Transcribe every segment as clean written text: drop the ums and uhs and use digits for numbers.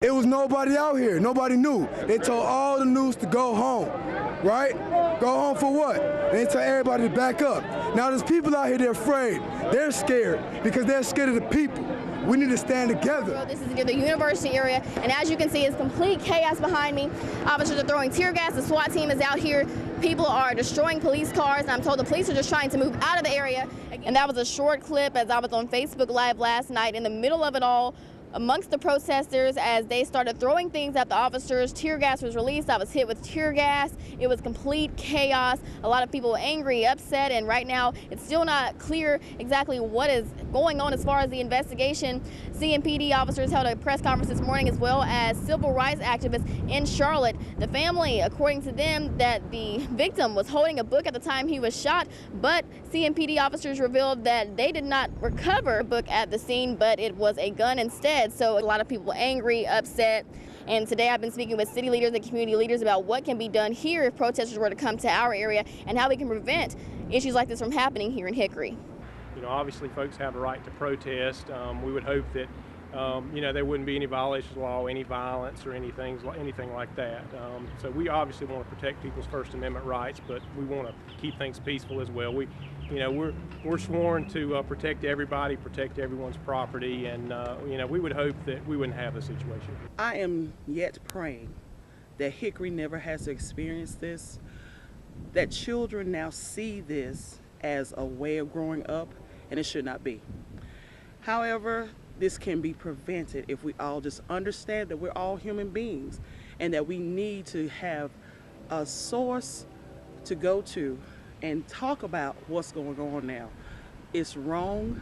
It was nobody out here. Nobody knew. They told all the news to go home, right? Go home for what? They told everybody to back up. Now there's people out here, they're afraid. They're scared because they're scared of the people. We need to stand together. This is near the university area, and as you can see, it's complete chaos behind me. Officers are throwing tear gas. The SWAT team is out here. People are destroying police cars, and I'm told the police are just trying to move out of the area. And that was a short clip as I was on Facebook Live last night in the middle of it all, amongst the protesters as they started throwing things at the officers. Tear gas was released. I was hit with tear gas. It was complete chaos. A lot of people angry, upset, and right now it's still not clear exactly what is going on as far as the investigation. CMPD officers held a press conference this morning, as well as civil rights activists in Charlotte. The family, according to them, that the victim was holding a book at the time he was shot, but CMPD officers revealed that they did not recover a book at the scene, but it was a gun instead. So a lot of people angry, upset. And today I've been speaking with city leaders and community leaders about what can be done here if protesters were to come to our area and how we can prevent issues like this from happening here in Hickory. You know, obviously folks have a right to protest. We would hope that, you know, there wouldn't be any violations of law, any violence or anything like that. So we obviously want to protect people's First Amendment rights, but we want to keep things peaceful as well. You know, we're sworn to protect everybody, protect everyone's property, and you know, we would hope that we wouldn't have the situation. I am yet praying that Hickory never has to experience this, that children now see this as a way of growing up, and it should not be. However, this can be prevented if we all just understand that we're all human beings and that we need to have a source to go to and talk about what's going on now. It's wrong,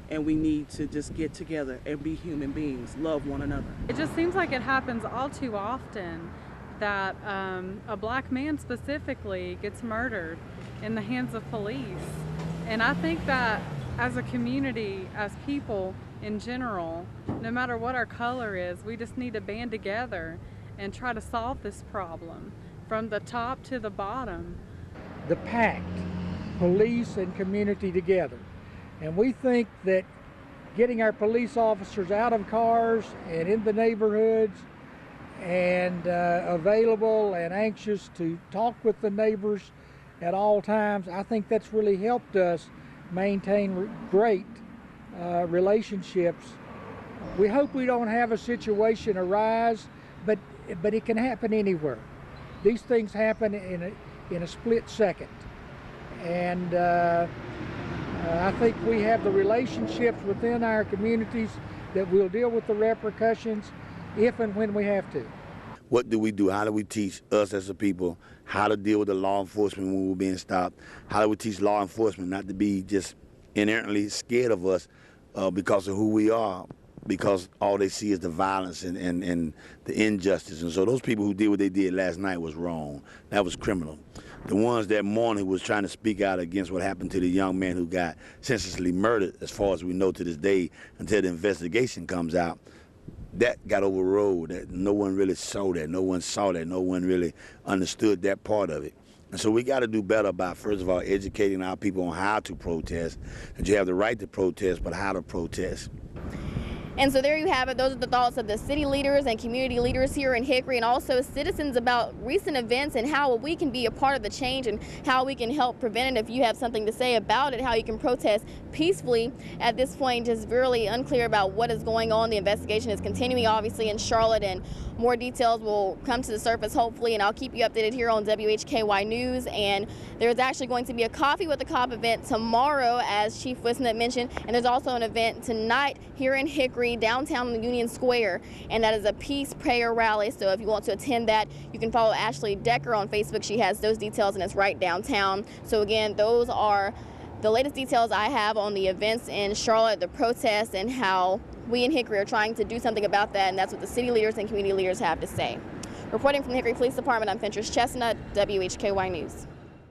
and we need to just get together and be human beings, love one another. It just seems like it happens all too often that a black man specifically gets murdered in the hands of police. And I think that as a community, as people in general, no matter what our color is, we just need to band together and try to solve this problem from the top to the bottom. The pact, police and community together. And we think that getting our police officers out of cars and in the neighborhoods and available and anxious to talk with the neighbors at all times, I think that's really helped us maintain great relationships. We hope we don't have a situation arise, but it can happen anywhere. These things happen in a split second, and I think we have the relationships within our communities that we'll deal with the repercussions if and when we have to. What do we do? How do we teach us as a people how to deal with the law enforcement when we're being stopped? How do we teach law enforcement not to be just inherently scared of us because of who we are, because all they see is the violence and the injustice. And so those people who did what they did last night was wrong. That was criminal. The ones that morning who was trying to speak out against what happened to the young man who got senselessly murdered, as far as we know to this day, until the investigation comes out, that got overruled. That no one really saw that, no one saw that, no one really understood that part of it. And so we got to do better about, first of all, educating our people on how to protest, that you have the right to protest, but how to protest. And so there you have it. Those are the thoughts of the city leaders and community leaders here in Hickory, and also citizens about recent events and how we can be a part of the change and how we can help prevent it. If you have something to say about it, how you can protest peacefully. At this point, just really unclear about what is going on. The investigation is continuing, obviously, in Charlotte, and more details will come to the surface, hopefully, and I'll keep you updated here on WHKY News. And there's actually going to be a Coffee with the Cop event tomorrow, as Chief Wisnett mentioned, and there's also an event tonight here in Hickory, downtown Union Square, and that is a peace prayer rally. So if you want to attend that, you can follow Ashley Decker on Facebook. She has those details, and it's right downtown. So again, those are the latest details I have on the events in Charlotte, the protests, and how we in Hickory are trying to do something about that, and that's what the city leaders and community leaders have to say. Reporting from the Hickory Police Department, I'm Fentress Chestnut, WHKY News.